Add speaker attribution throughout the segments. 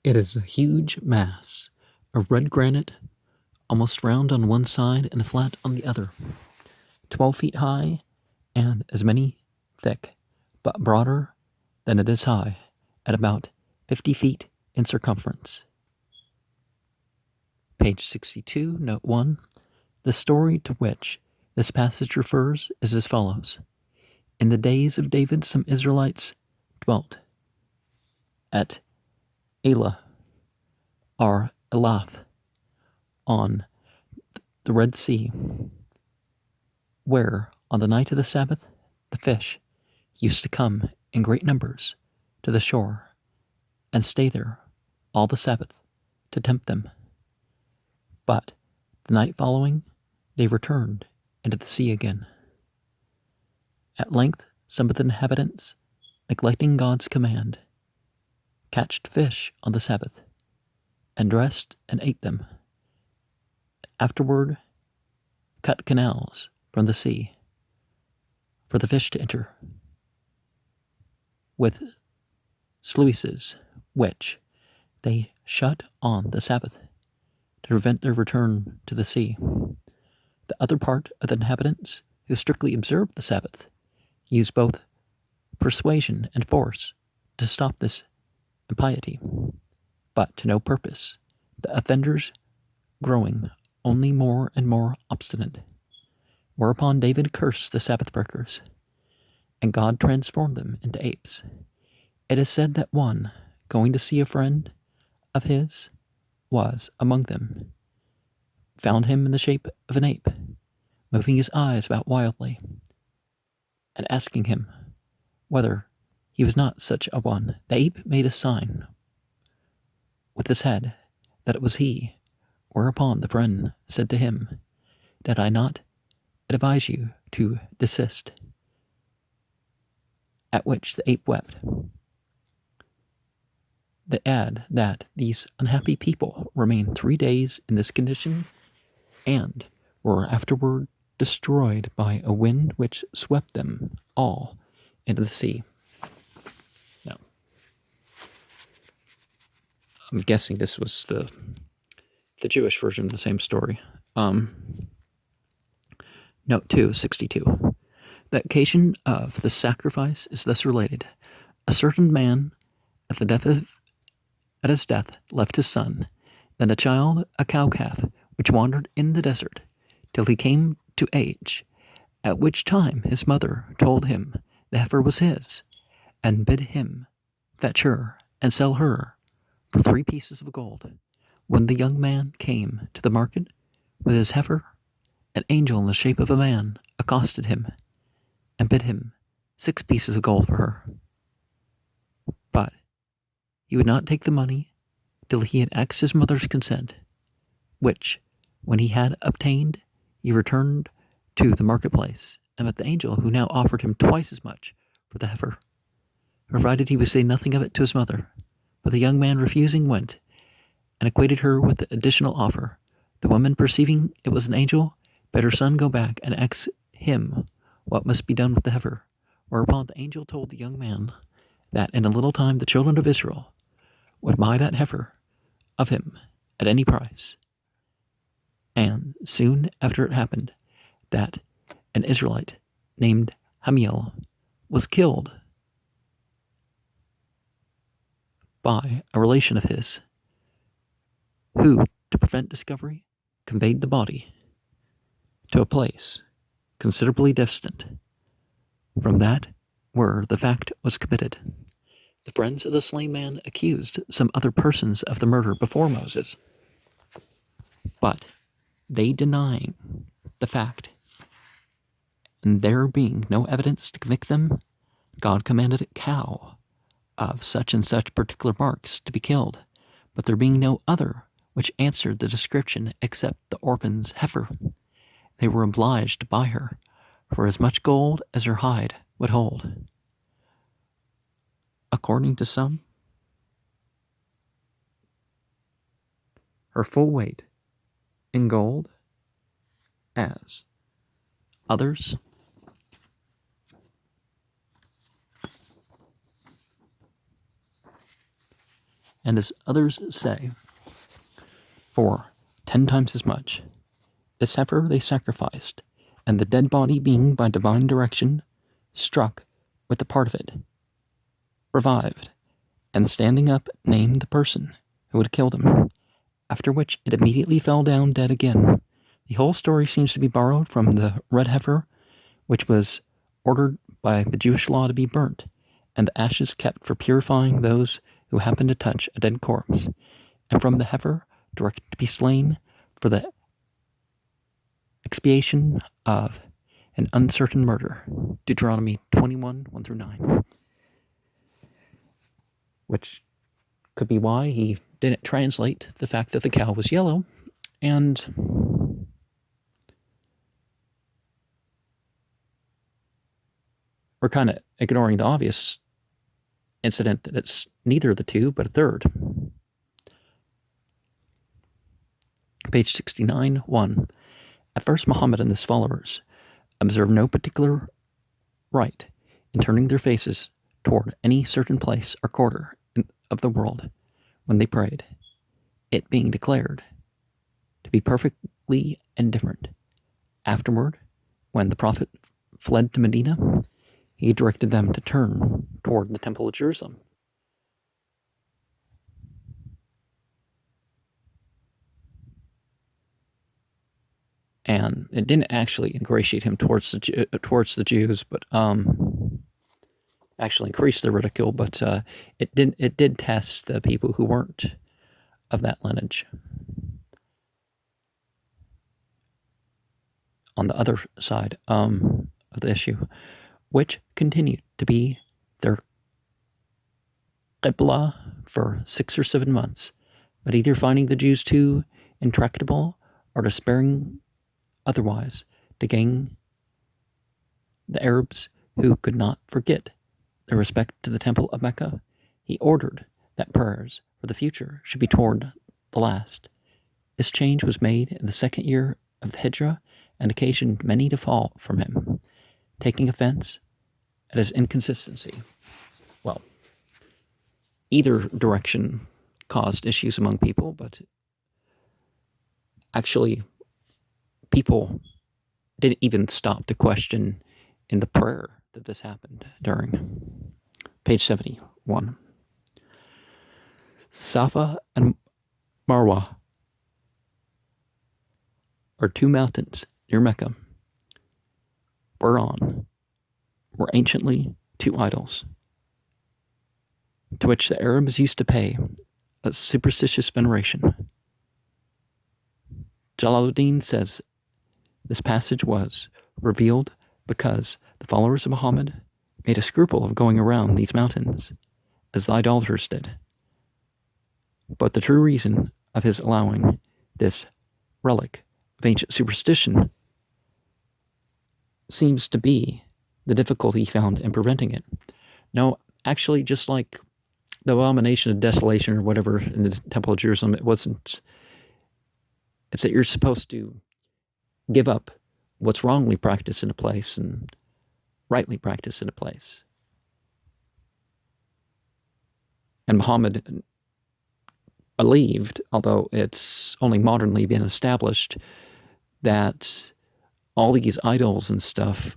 Speaker 1: It is a huge mass of red granite, almost round on one side and flat on the other, 12 feet high and as many thick, but broader than it is high, at about 50 feet in circumference. Page 62, note 1. The story to which this passage refers is as follows. In the days of David, some Israelites dwelt at Elah, or Elath, on the Red Sea, where, on the night of the Sabbath, the fish used to come in great numbers to the shore and stay there all the Sabbath to tempt them. But the night following, they returned into the sea again. At length, some of the inhabitants, neglecting God's command, catched fish on the Sabbath, and dressed and ate them. Afterward, cut canals from the sea for the fish to enter, with sluices which they shut on the Sabbath to prevent their return to the sea. The other part of the inhabitants, who strictly observed the Sabbath, used both persuasion and force to stop this impiety, but to no purpose, the offenders growing only more and more obstinate. Whereupon David cursed the Sabbath breakers, and God transformed them into apes. It is said that one, going to see a friend of his, was among them, found him in the shape of an ape, moving his eyes about wildly, and asking him whether he was not such a one. The ape made a sign with his head that it was he, whereupon the friend said to him, Did I not advise you to desist? At which the ape wept. They add that these unhappy people remained 3 days in this condition and were afterward destroyed by a wind which swept them all into the sea. Now, I'm guessing this was the Jewish version of the same story. Note 2, 62. The occasion of the sacrifice is thus related. A certain man, at his death, left his son, then a child, a cow-calf, which wandered in the desert, till he came to age, at which time his mother told him the heifer was his, and bid him fetch her and sell her for 3 pieces of gold. When the young man came to the market with his heifer, an angel in the shape of a man accosted him, and bid him 6 pieces of gold for her. But he would not take the money till he had asked his mother's consent, which, when he had obtained, he returned to the marketplace, and met the angel, who now offered him twice as much for the heifer, provided he would say nothing of it to his mother. But the young man, refusing, went and acquainted her with the additional offer. The woman, perceiving it was an angel, bade her son go back and ask him what must be done with the heifer. Whereupon the angel told the young man that in a little time the children of Israel would buy that heifer of him at any price. And soon after it happened that an Israelite named Hamiel was killed by a relation of his, who, to prevent discovery, conveyed the body to a place considerably distant from that where the fact was committed. The friends of the slain man accused some other persons of the murder before Moses, but they denying the fact, and there being no evidence to convict them, God commanded a cow of such and such particular marks to be killed, but there being no other which answered the description except the orphan's heifer, they were obliged to buy her for as much gold as her hide would hold. According to some, her full weight in gold, as others And as others say, for 10 times as much. This heifer they sacrificed, and the dead body being by divine direction struck with a part of it, revived, and standing up named the person who had killed him, after which it immediately fell down dead again. The whole story seems to be borrowed from the red heifer, which was ordered by the Jewish law to be burnt, and the ashes kept for purifying those who happened to touch a dead corpse, and from the heifer directed to be slain for the expiation of an uncertain murder. Deuteronomy 21, 1 through 9. Which could be why he didn't translate the fact that the cow was yellow, and we're kind of ignoring the obvious incident that it's neither of the two, but a third. Page 69, 1. At first, Mohammed and his followers observed no particular right in turning their faces toward any certain place or quarter of the world when they prayed, it being declared to be perfectly indifferent. Afterward, when the Prophet fled to Medina, he directed them to turn toward the Temple of Jerusalem. And it didn't actually ingratiate him towards the Jews, but actually increased their ridicule. But it did test the people who weren't of that lineage. On the other side of the issue, which continued to be their qibla for 6 or 7 months, but either finding the Jews too intractable or despairing otherwise to gain the Arabs who could not forget their respect to the Temple of Mecca, he ordered that prayers for the future should be toward the last. This change was made in the 2nd year of the Hijrah and occasioned many to fall from him, taking offense at his inconsistency. Well, either direction caused issues among people, but actually people didn't even stop to question in the prayer that this happened during. Page 71. Safa and Marwa are 2 mountains near Mecca, whereon were anciently 2 idols, to which the Arabs used to pay a superstitious veneration. Jalaluddin says this passage was revealed because the followers of Muhammad made a scruple of going around these mountains, as the idolaters did. But the true reason of his allowing this relic of ancient superstition seems to be the difficulty he found in preventing it. No, actually, just like the abomination of desolation or whatever in the Temple of Jerusalem, it's that you're supposed to give up what's wrongly practiced in a place and rightly practiced in a place. And Muhammad believed, although it's only modernly been established, that all these idols and stuff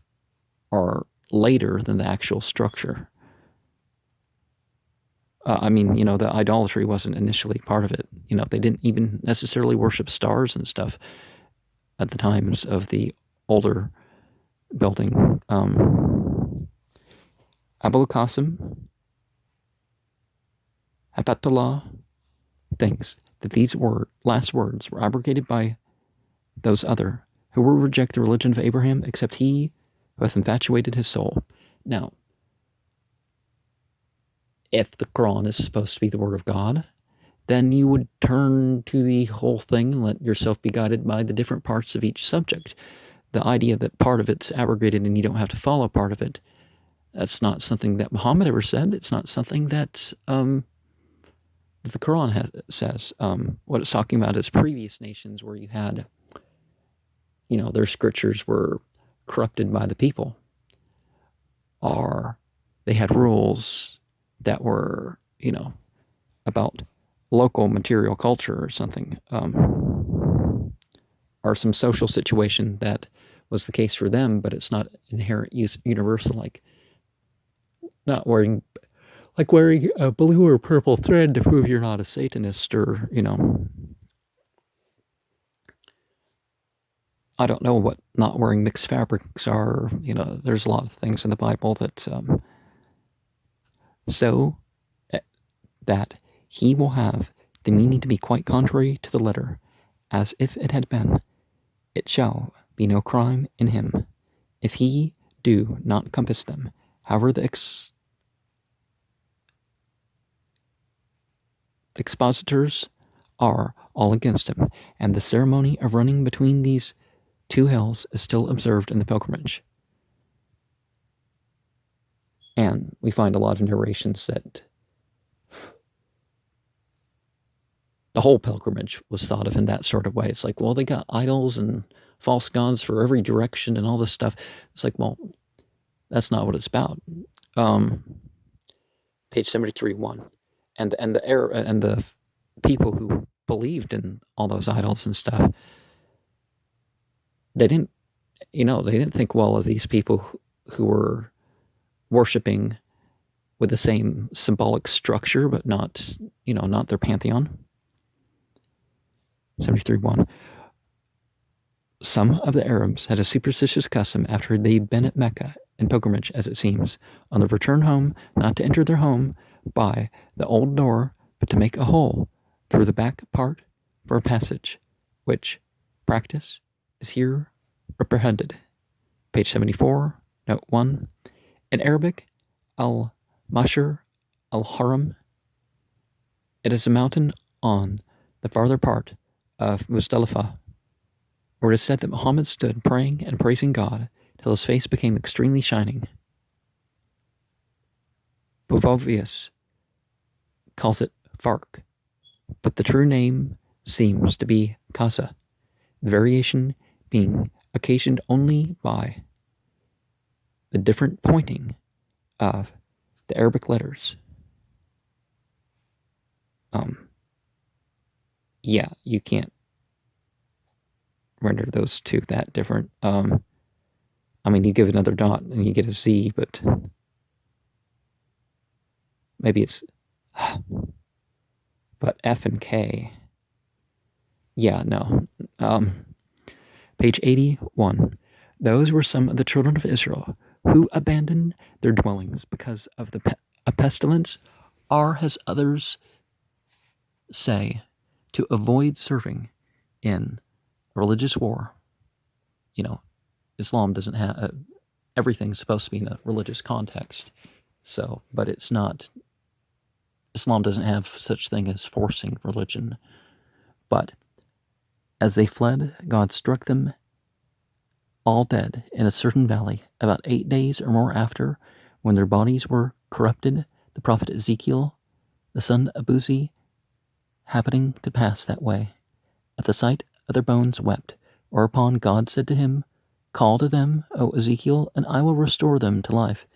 Speaker 1: are later than the actual structure. The idolatry wasn't initially part of it. They didn't even necessarily worship stars and stuff at the times of the older building. Abul Qasim Habatullah thinks that these last words were abrogated by those other who will reject the religion of Abraham except he who hath infatuated his soul. Now, if the Quran is supposed to be the word of God, then you would turn to the whole thing and let yourself be guided by the different parts of each subject. The idea that part of it's abrogated and you don't have to follow part of it, that's not something that Muhammad ever said. It's not something that the Quran says. What it's talking about is previous nations where you had, their scriptures were corrupted by the people, or they had rules that were, about local material culture or something, or some social situation that was the case for them, but it's not inherent universal, like not wearing a blue or purple thread to prove you're not a Satanist, or, I don't know what not wearing mixed fabrics are. There's a lot of things in the Bible that, so that he will have the meaning to be quite contrary to the letter, as if it had been. It shall be no crime in him, if he do not compass them. However, the expositors are all against him, and the ceremony of running between these two hells is still observed in the pilgrimage. And we find a lot of narrations that the whole pilgrimage was thought of in that sort of way. It's like, well, they got idols and false gods for every direction and all this stuff. It's like, well, that's not what it's about. Page 73:1, and the people who believed in all those idols and stuff, they didn't think well of these people who were worshiping with the same symbolic structure, but not their pantheon. 73:1. Some of the Arabs had a superstitious custom after they'd been at Mecca in pilgrimage, as it seems, on their return home, not to enter their home by the old door, but to make a hole through the back part for a passage, which practice is here reprehended. Page 74, note 1. In Arabic, al-Mashar al-Haram, it is a mountain on the farther part of Muzdalifah, where it is said that Mohammed stood praying and praising God till his face became extremely shining. Bovovius calls it Fark, but the true name seems to be Kaza, the variation being occasioned only by the different pointing of the Arabic letters. Yeah, you can't render those two that different. You give another dot and you get a Z, but maybe it's, but F and K. Yeah, no. Page 81. Those were some of the children of Israel who abandoned their dwellings because of a pestilence, or, as others say, to avoid serving in a religious war. Islam doesn't have, everything's supposed to be in a religious context. So, but it's not, Islam doesn't have such thing as forcing religion. But as they fled, God struck them all dead in a certain valley. About 8 days or more after, when their bodies were corrupted, the prophet Ezekiel, the son of Buzi, happening to pass that way, at the sight of their bones wept. Whereupon God said to him, Call to them, O Ezekiel, and I will restore them to life.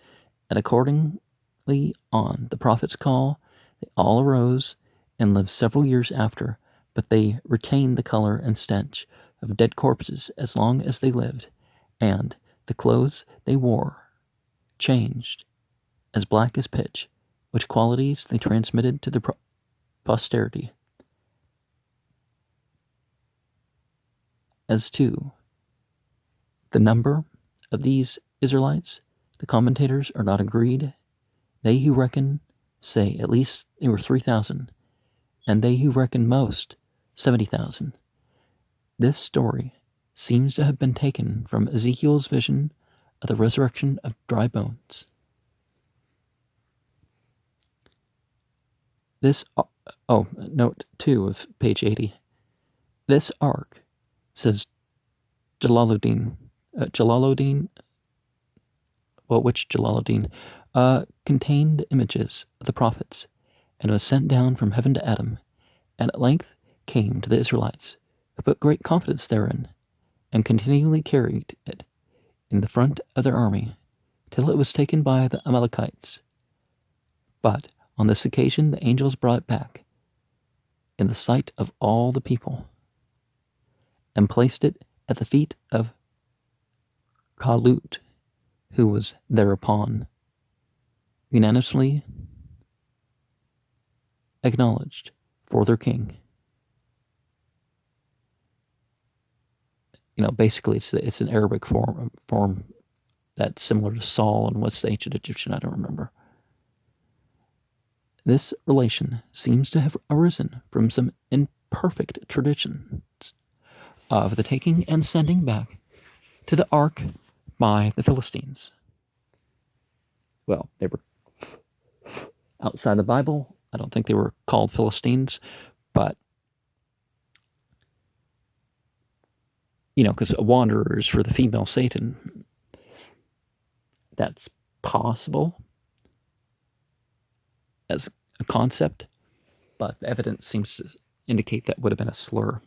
Speaker 1: And accordingly, on the prophet's call, they all arose and lived several years after, but they retained the color and stench of dead corpses as long as they lived, and the clothes they wore changed as black as pitch, which qualities they transmitted to their posterity. As to the number of these Israelites, the commentators are not agreed. They who reckon say at least they were 3,000, and they who reckon most 70,000. This story seems to have been taken from Ezekiel's vision of the resurrection of dry bones. Note 2 of page 80. This ark, says Jalaluddin, contained the images of the prophets, and was sent down from heaven to Adam, and at length came to the Israelites, who put great confidence therein, and continually carried it in the front of their army, till it was taken by the Amalekites. But on this occasion the angels brought it back, in the sight of all the people, and placed it at the feet of Kalut, who was thereupon unanimously acknowledged for their king. Basically, it's an Arabic form that's similar to Saul, and what's the ancient Egyptian? I don't remember. This relation seems to have arisen from some imperfect traditions of the taking and sending back to the ark by the Philistines. Well, they were outside the Bible. I don't think they were called Philistines, but because a wanderer is for the female Satan. That's possible as a concept, but the evidence seems to indicate that would have been a slur.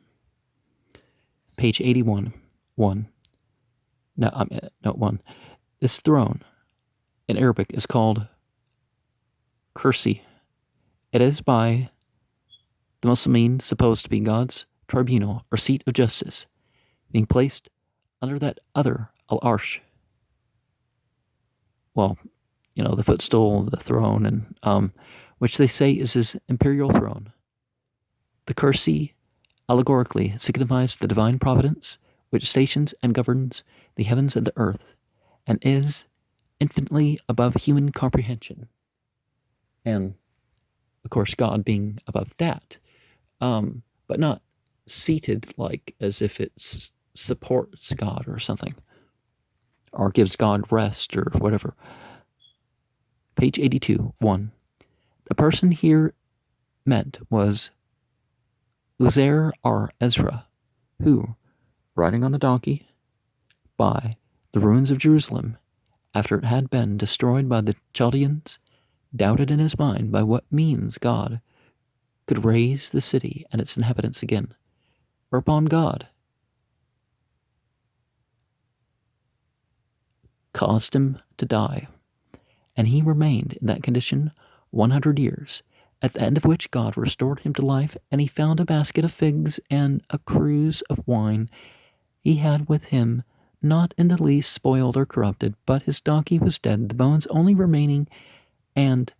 Speaker 1: Page 81, 1. Note 1. This throne in Arabic is called kursi. It is by the Muslimin supposed to be God's tribunal or seat of justice, being placed under that other al-arsh. Well, the footstool, the throne, and which they say is his imperial throne. The kursi allegorically signifies the divine providence which stations and governs the heavens and the earth, and is infinitely above human comprehension. And, of course, God being above that, but not seated like as if it supports God or something, or gives God rest or whatever. Page 82, 1. The person here meant was Uzair ar Ezra, who, riding on a donkey by the ruins of Jerusalem, after it had been destroyed by the Chaldeans, doubted in his mind by what means God could raise the city and its inhabitants again, whereupon God caused him to die, and he remained in that condition 100 years, at the end of which God restored him to life, and he found a basket of figs and a cruse of wine he had with him, not in the least spoiled or corrupted, but his donkey was dead, the bones only remaining, and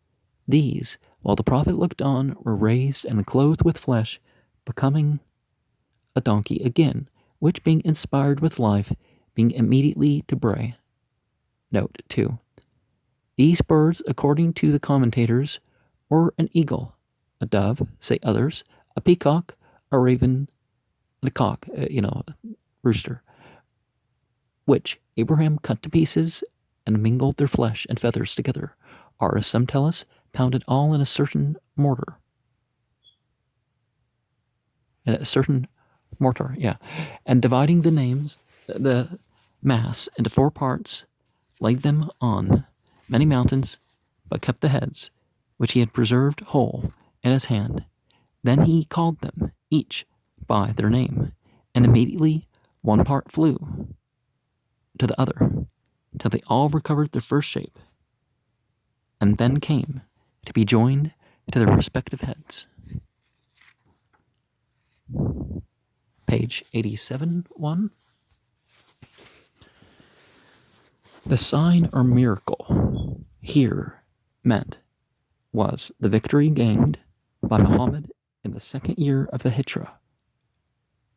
Speaker 1: these, while the prophet looked on, were raised and clothed with flesh, becoming a donkey again, which being inspired with life, being immediately to bray. Note 2. These birds, according to the commentators, were an eagle, a dove, say others, a peacock, a raven, and a cock, rooster, which Abraham cut to pieces and mingled their flesh and feathers together, or, as some tell us, pounded all in a certain mortar. And dividing the mass into 4 parts, laid them on many mountains, but kept the heads, which he had preserved whole, in his hand. Then he called them, each by their name, and immediately one part flew to the other, till they all recovered their first shape, and then came to be joined to their respective heads. Page 87, 1. The sign or miracle here meant was the victory gained by Mohammed in the 2nd year of the Hijrah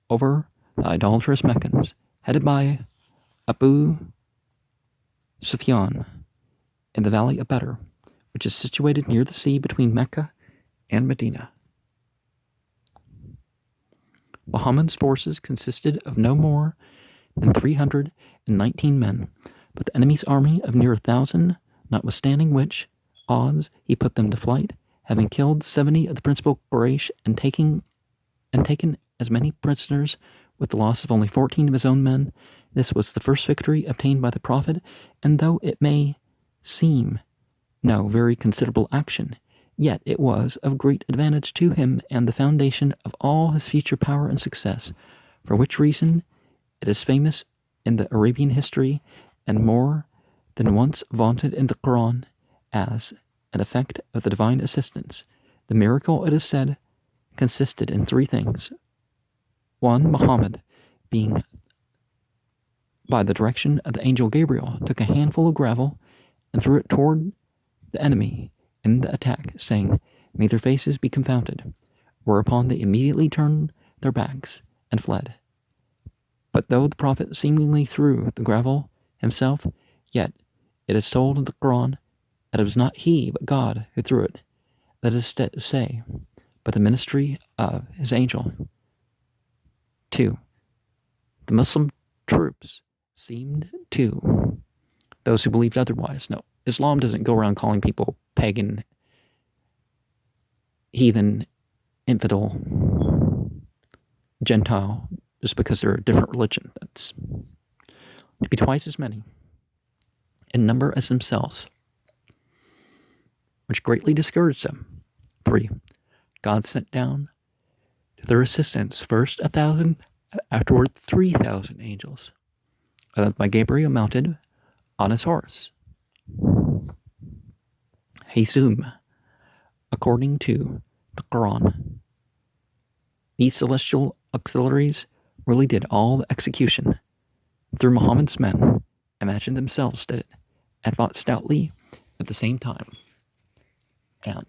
Speaker 1: over the idolatrous Meccans, headed by Abu Sufyan in the valley of Badr, which is situated near the sea between Mecca and Medina. Muhammad's forces consisted of no more than 319 men, but the enemy's army of near 1,000, notwithstanding which odds he put them to flight, having killed 70 of the principal Quraysh and taken as many prisoners with the loss of only 14 of his own men. This was the first victory obtained by the Prophet, and though it may seem no very considerable action, yet it was of great advantage to him and the foundation of all his future power and success, for which reason it is famous in the Arabian history and more than once vaunted in the Quran as an effect of the divine assistance. The miracle, it is said, consisted in three things. One, Mohammed, being by the direction of the angel Gabriel, took a handful of gravel and threw it toward the enemy in the attack, saying, "May their faces be confounded," whereupon they immediately turned their backs and fled. But though the prophet seemingly threw the gravel himself, yet it is told in the Quran that it was not he but God who threw it. That is to say, but the ministry of his angel. 2. The Muslim troops seemed to those who believed otherwise. No, Islam doesn't go around calling people pagan, heathen, infidel, Gentile, just because they're a different religion. That's to be twice as many in number as themselves, which greatly discouraged them. 3. God sent down to their assistance first 1,000, afterward 3,000 angels, by Gabriel mounted on his horse. Hazum, according to the Quran. These celestial auxiliaries really did all the execution. Through Muhammad's men, imagined themselves did it, and thought stoutly at the same time. And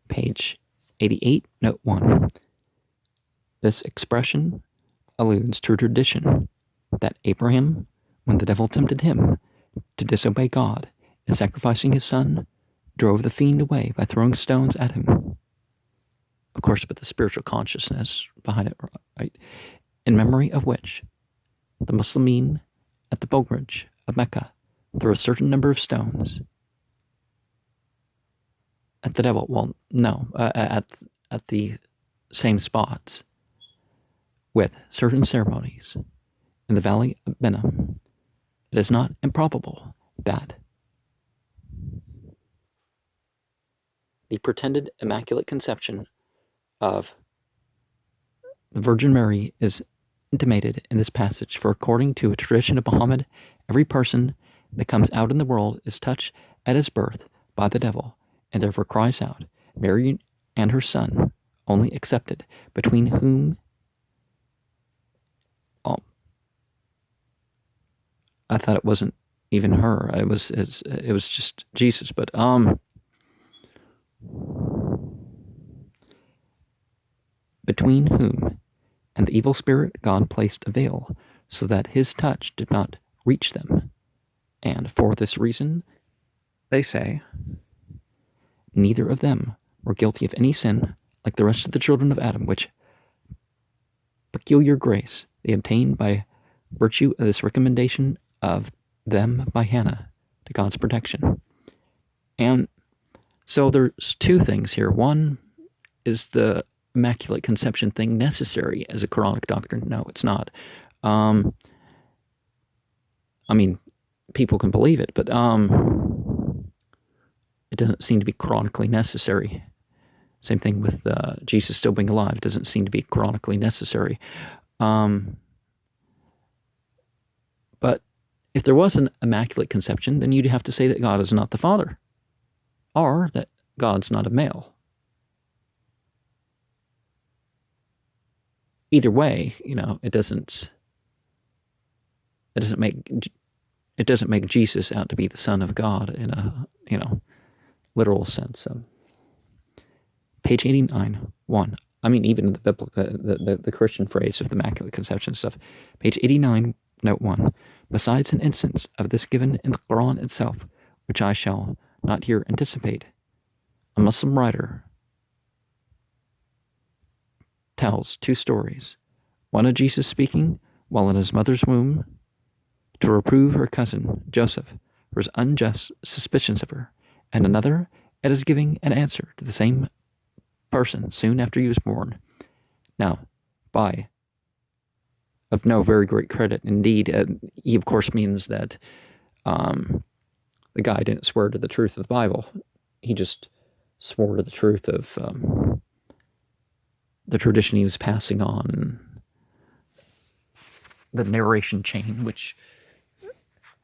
Speaker 1: page 88, note 1. This expression alludes to a tradition that Abraham, when the devil tempted him to disobey God in sacrificing his son, drove the fiend away by throwing stones at him. Of course, but the spiritual consciousness behind it, right? In memory of which the Muslimin at the pilgrimage of Mecca threw a certain number of stones at the devil. Well, no, at the same spots with certain ceremonies in the valley of Benham. It is not improbable that the pretended Immaculate Conception of the Virgin Mary is intimated in this passage, for according to a tradition of Muhammad, every person that comes out in the world is touched at his birth by the devil, and therefore cries out, "Mary and her son, only accepted, between whom..." Oh, I thought it wasn't even her. It was just Jesus. But between whom and the evil spirit God placed a veil, so that his touch did not reach them. And for this reason, they say, neither of them were guilty of any sin, like the rest of the children of Adam, which peculiar grace they obtained by virtue of this recommendation of them by Hannah to God's protection. And so there's two things here. One, is the Immaculate Conception thing necessary as a Quranic doctrine? No, it's not. I mean, people can believe it, but it doesn't seem to be chronically necessary. Same thing with Jesus still being alive. It doesn't seem to be chronically necessary. But if there was an Immaculate Conception, then you'd have to say that God is not the Father, or that God's not a male. Either way, it doesn't make Jesus out to be the Son of God in a literal sense. Page 89, 1. I mean, even the biblical, the Christian phrase of the Immaculate Conception stuff. Page 89, note 1. Besides an instance of this given in the Quran itself, which I shall not here anticipate, a Muslim writer tells two stories. One of Jesus speaking while in his mother's womb to reprove her cousin Joseph for his unjust suspicions of her, and another at his giving an answer to the same person soon after he was born. Now, of no very great credit indeed, he of course means that the guy didn't swear to the truth of the Bible. He just swore to the truth of the tradition he was passing on, the narration chain, which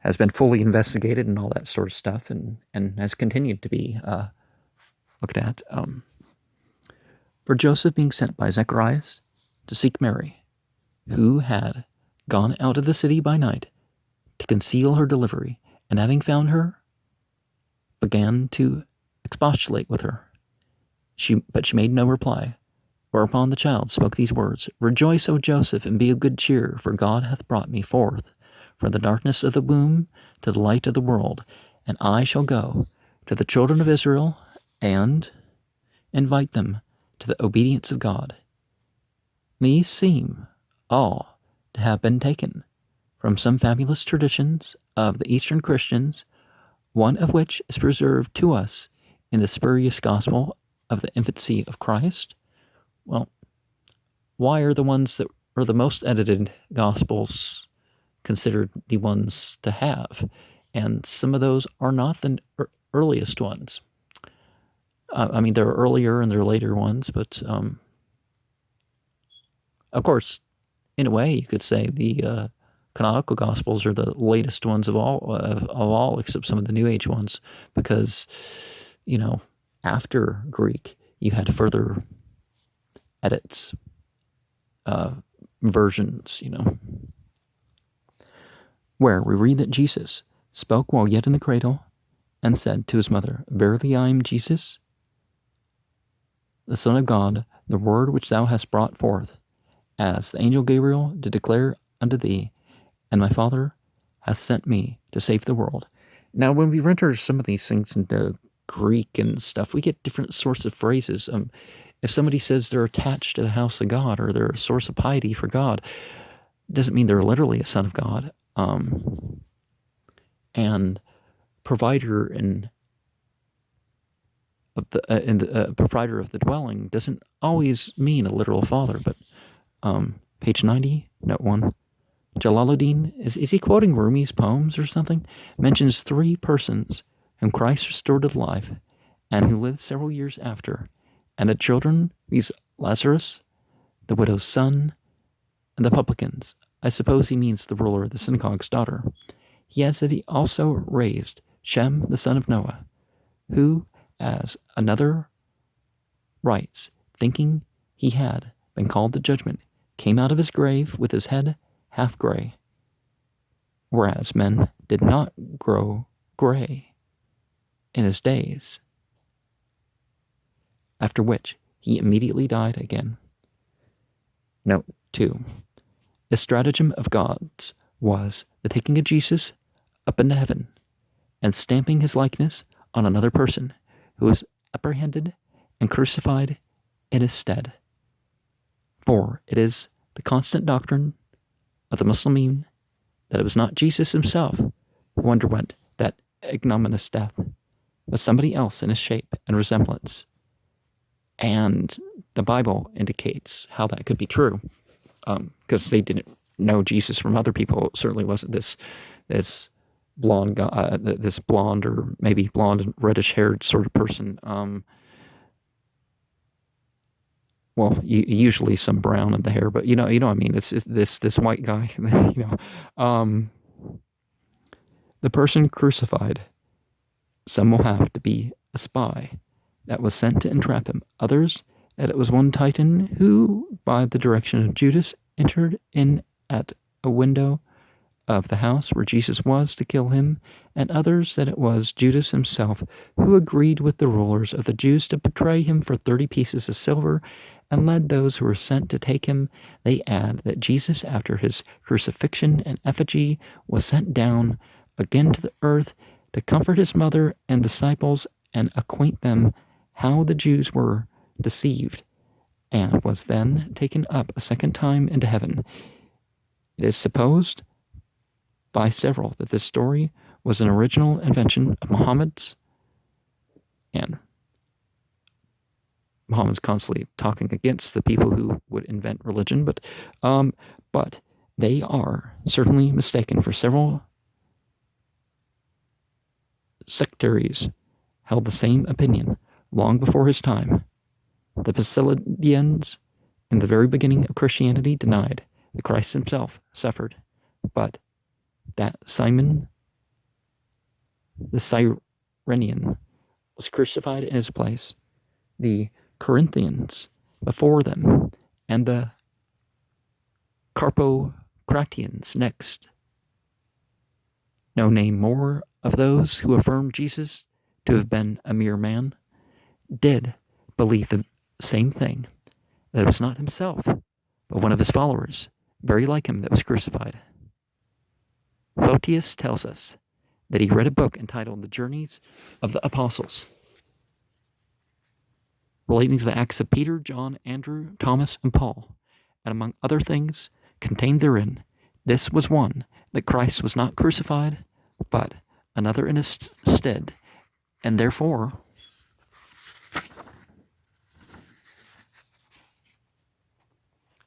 Speaker 1: has been fully investigated and all that sort of stuff, and has continued to be looked at. For Joseph being sent by Zacharias to seek Mary, who had gone out of the city by night to conceal her delivery, and having found her, began to expostulate with her. But she made no reply. Whereupon the child spoke these words, Rejoice, O Joseph, and be of good cheer, for God hath brought me forth from the darkness of the womb to the light of the world, and I shall go to the children of Israel and invite them to the obedience of God. These seem all to have been taken from some fabulous traditions of the Eastern Christians, one of which is preserved to us in the spurious gospel of the infancy of Christ. Well, why are the ones that are the most edited gospels considered the ones to have? And some of those are not the earliest ones. I mean, there are earlier and there are later ones, but of course, in a way, you could say the canonical gospels are the latest ones of all, except some of the New Age ones, because after Greek, you had further edits, versions, where we read that Jesus spoke while yet in the cradle and said to his mother, Verily I am Jesus, the Son of God, the word which thou hast brought forth, as the angel Gabriel did declare unto thee, and my Father hath sent me to save the world. Now, when we render some of these things into Greek and stuff, we get different sorts of phrases. If somebody says they're attached to the house of God or they're a source of piety for God, it doesn't mean they're literally a son of God. And provider provider of the dwelling doesn't always mean a literal father. But page 90, note 1. Jalaluddin, is he quoting Rumi's poems or something? Mentions 3 persons whom Christ restored to life and who lived several years after, and had children, these Lazarus, the widow's son, and the publicans. I suppose he means the ruler of the synagogue's daughter. He adds that he also raised Shem, the son of Noah, who, as another writes, thinking he had been called to judgment, came out of his grave with his head half gray, whereas men did not grow gray in his days, after which he immediately died again. Note 2. The stratagem of gods was the taking of Jesus up into heaven and stamping his likeness on another person who was apprehended and crucified in his stead. For it is the constant doctrine of the Muslimin that it was not Jesus himself who underwent that ignominious death, but somebody else in his shape and resemblance. And the Bible indicates how that could be true, because they didn't know Jesus from other people. It certainly wasn't this blonde guy, this blonde or maybe blonde and reddish-haired sort of person. Well, usually some brown in the hair, but you know what I mean. It's this white guy. The person crucified, some will have to be a spy that was sent to entrap him. Others, that it was one Titan who, by the direction of Judas, entered in at a window of the house where Jesus was to kill him, and others that it was Judas himself who agreed with the rulers of the Jews to betray him for 30 pieces of silver, and led those who were sent to take him. They add that Jesus, after his crucifixion and effigy, was sent down again to the earth to comfort his mother and disciples and acquaint them how the Jews were deceived, and was then taken up a second time into heaven. It is supposed by several that this story was an original invention of Mohammed's, and Muhammad's constantly talking against the people who would invent religion, but they are certainly mistaken, for several sectaries held the same opinion long before his time. The Basilidians, in the very beginning of Christianity, denied that Christ himself suffered, but that Simon the Cyrenian, was crucified in his place. The Corinthians before them, and the Carpocratians next. No name more of those who affirmed Jesus to have been a mere man did believe the same thing, that it was not himself, but one of his followers, very like him, that was crucified. Photius tells us that he read a book entitled The Journeys of the Apostles, relating to the acts of Peter, John, Andrew, Thomas, and Paul, and among other things contained therein, this was one, that Christ was not crucified, but another in his stead, and therefore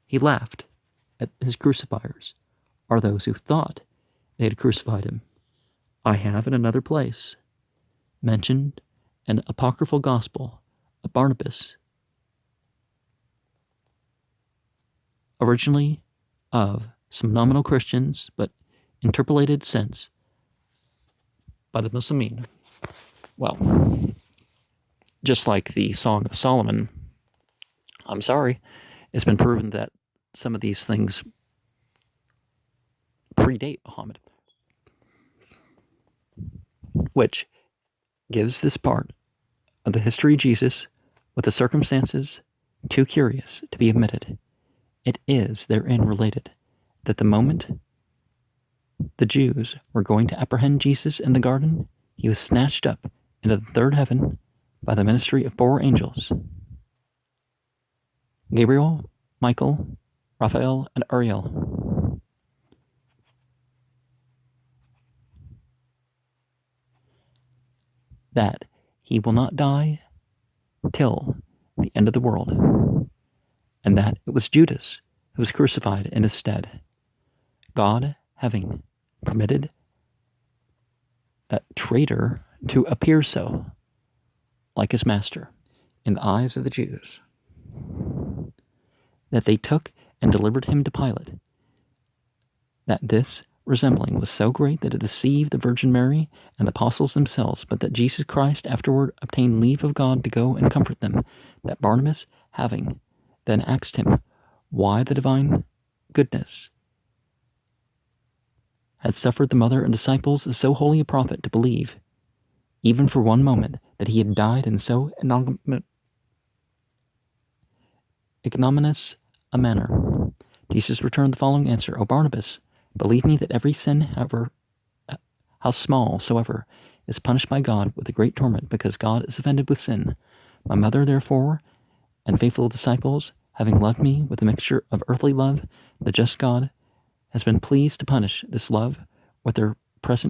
Speaker 1: he laughed at his crucifiers, or those who thought they had crucified him. I have in another place mentioned an apocryphal gospel of Barnabas, originally of some nominal Christians, but interpolated since by the Muslimin. Well, just like the Song of Solomon, I'm sorry, it's been proven that some of these things predate Muhammad, which gives this part of the history of Jesus, with the circumstances too curious to be omitted. It is therein related that the moment the Jews were going to apprehend Jesus in the garden, he was snatched up into the third heaven by the ministry of 4 angels: Gabriel, Michael, Raphael, and Uriel. That he will not die till the end of the world, and that it was Judas who was crucified in his stead, God having permitted a traitor to appear so, like his master, in the eyes of the Jews, that they took and delivered him to Pilate, that this resembling was so great that it deceived the Virgin Mary and the apostles themselves, but that Jesus Christ afterward obtained leave of God to go and comfort them, that Barnabas, having then asked him why the divine goodness had suffered the mother and disciples of so holy a prophet to believe, even for one moment, that he had died in so ignominious a manner, Jesus returned the following answer: O Barnabas, believe me that every sin, however, how small soever, is punished by God with a great torment, because God is offended with sin. My mother, therefore, and faithful disciples, having loved me with a mixture of earthly love, the just God has been pleased to punish this love with their present